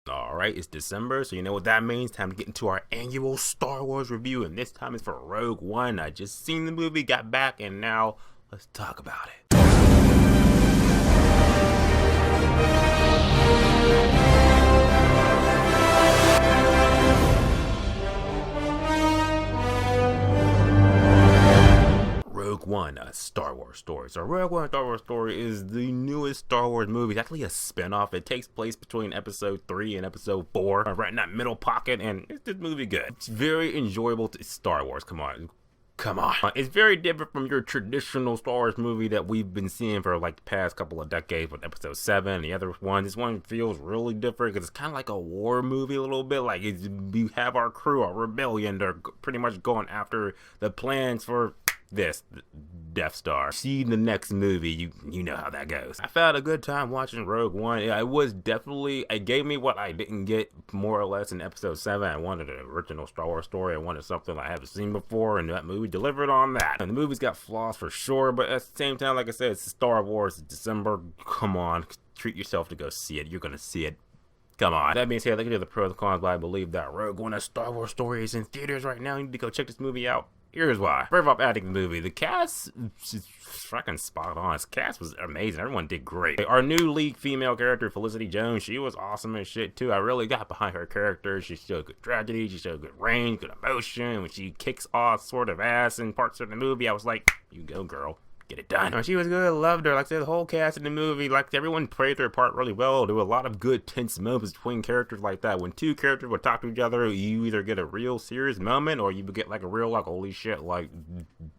Alright, it's December, so you know what that means. Time to get into our annual Star Wars review, and this time it's for Rogue One. I just seen the movie, got back, and now let's talk about it. Rogue One, a Star Wars story. So Rogue One, a Star Wars story is the newest Star Wars movie. It's actually a spin-off. It takes place between episode 3 and episode 4, right in that middle pocket, and it's this movie good. It's very enjoyable. It's Star Wars, come on. It's very different from your traditional Star Wars movie that we've been seeing for like the past couple of decades with episode 7 and the other one. This one feels really different because it's kind of like a war movie a little bit. Like we have our crew, our rebellion, they're pretty much going after the plans for this Death Star. See the next movie, you know how that goes. I had a good time watching Rogue One. Yeah, it was definitely, it gave me what I didn't get more or less in episode 7. I wanted an original Star Wars story. I wanted something I haven't seen before, and that movie delivered on that. And the movie's got flaws for sure, but at the same time, like I said, it's Star Wars. It's December. Come on, treat yourself to go see it. You're gonna see it. Come on. That being said, look at the pros and cons, but I believe that Rogue One, a Star Wars story, is in theaters right now. You need to go check this movie out. Here's why. First off, adding the movie. The cast is fucking spot on. This cast was amazing. Everyone did great. Our new lead female character, Felicity Jones, she was awesome as shit too. I really got behind her character. She showed good tragedy. She showed good range, good emotion. When she kicks off sort of ass in parts of the movie, I was like, you go, girl. Get it done. She was good. Loved her. Like I said, the whole cast in the movie, like everyone played their part really well. There were a lot of good tense moments between characters like that. When two characters would talk to each other, you either get a real serious moment or you would get like a real like holy shit, like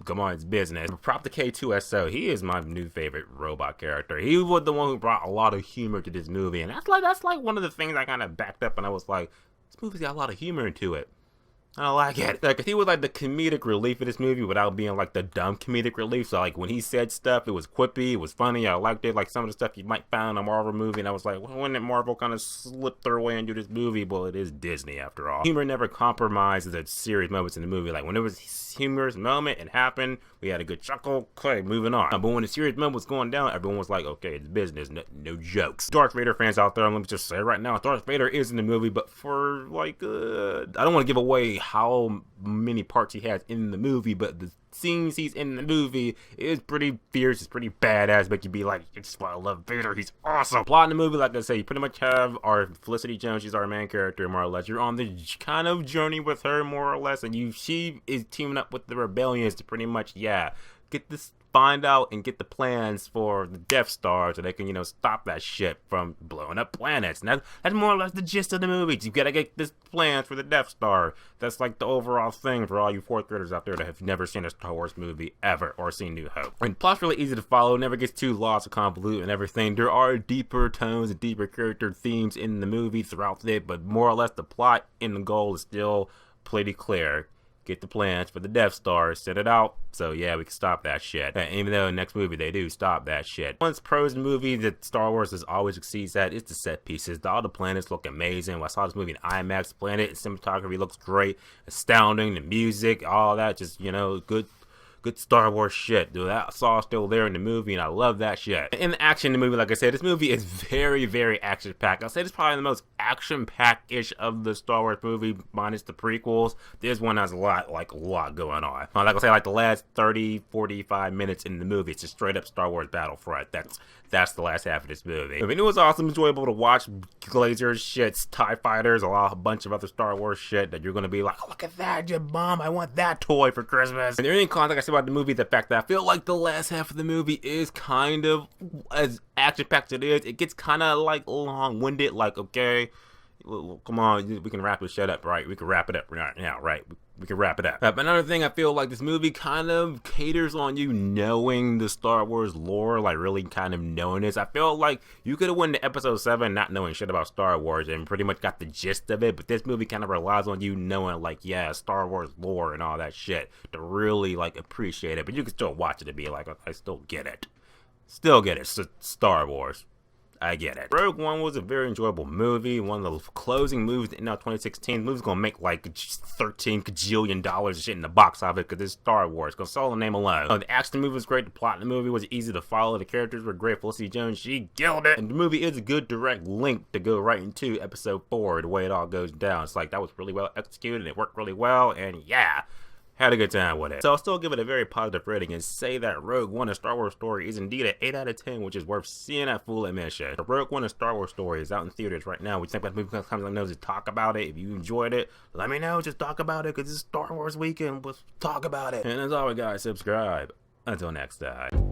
come on, it's business. Prop to K2SO. He is my new favorite robot character. He was the one who brought a lot of humor to this movie, and that's like one of the things I kind of backed up, and I was like, this movie's got a lot of humor into it. I like it. Like, he was like the comedic relief of this movie without being like the dumb comedic relief. So like when he said stuff, it was quippy, it was funny. I liked it. Like some of the stuff you might find in a Marvel movie, and I was like, well, when did Marvel kind of slip their way into this movie? Well, it is Disney after all. Humor never compromises the serious moments in the movie. Like when it was humorous moment, it happened. We had a good chuckle. Okay, moving on. But when the serious moment was going down, everyone was like, okay, it's business, no jokes. Darth Vader fans out there, let me just say right now, Darth Vader is in the movie, but for like, I don't want to give away how many parts he has in the movie, but the scenes he's in the movie is pretty fierce, it's pretty badass, make you be like, I just want to love Vader, he's awesome. Plot in the movie, like I say, you pretty much have our Felicity Jones, she's our main character, more or less. You're on the kind of journey with her, more or less, and she is teaming up with the rebellions to pretty much, get this, find out and get the plans for the Death Star so they can, stop that shit from blowing up planets. And that's more or less the gist of the movie. You gotta get this plans for the Death Star. That's like the overall thing for all you fourth graders out there that have never seen a Star Wars movie ever or seen New Hope. And plot's really easy to follow, never gets too lost or convoluted and everything. There are deeper tones and deeper character themes in the movie throughout it, but more or less the plot and the goal is still pretty clear. Get the plans for the Death Star, set it out, so yeah, we can stop that shit. And even though in the next movie they do stop that shit. One's pros in the movie that Star Wars always succeeds at is the set pieces. All the planets look amazing. When I saw this movie in IMAX, planet and cinematography looks great, astounding, the music, all that, just, good Star Wars shit, dude. That saw still there in the movie, and I love that shit. In the action in the movie, like I said, this movie is very, very action-packed. I'll say it's probably the most action-packed-ish of the Star Wars movie, minus the prequels. This one has a lot going on. Like I say, like the last 30, 45 minutes in the movie, it's just straight-up Star Wars Battlefront. That's the last half of this movie. I mean, it was awesome, enjoyable to watch. Lasers, shits, TIE fighters, a bunch of other Star Wars shit that you're gonna be like, oh, look at that, your mom, I want that toy for Christmas. And the only con, like I said about the movie, the fact that I feel like the last half of the movie is kind of, as action-packed as it is, it gets kind of like long-winded, like, okay, come on, we can wrap this shit up, right? We can wrap it up right now, right? We can wrap it up. But another thing, I feel like this movie kind of caters on you knowing the Star Wars lore, like really kind of knowing this. I feel like you could have went to episode 7 not knowing shit about Star Wars and pretty much got the gist of it, but this movie kind of relies on you knowing, like, yeah, Star Wars lore and all that shit to really, like, appreciate it. But you can still watch it and be like, I still get it. Still get it. Star Wars. I get it. Rogue One was a very enjoyable movie, one of the closing movies in 2016. The movie's gonna make like $13 gajillion shit in the box office because it's Star Wars. Gonna sell the name alone. The action movie was great, the plot in the movie was easy to follow, the characters were great. Felicity Jones, she killed it. And the movie is a good direct link to go right into episode 4, the way it all goes down. It's like that was really well executed and it worked really well, and yeah, had a good time with it. So I'll still give it a very positive rating and say that Rogue One, a Star Wars Story, is indeed an 8 out of 10, which is worth seeing at full admission. The Rogue One, a Star Wars Story is out in theaters right now. We think about the movie, let me know, just talk about it. If you enjoyed it, let me know, just talk about it, because it's Star Wars weekend. Let's talk about it. And as always, guys, subscribe. Until next time.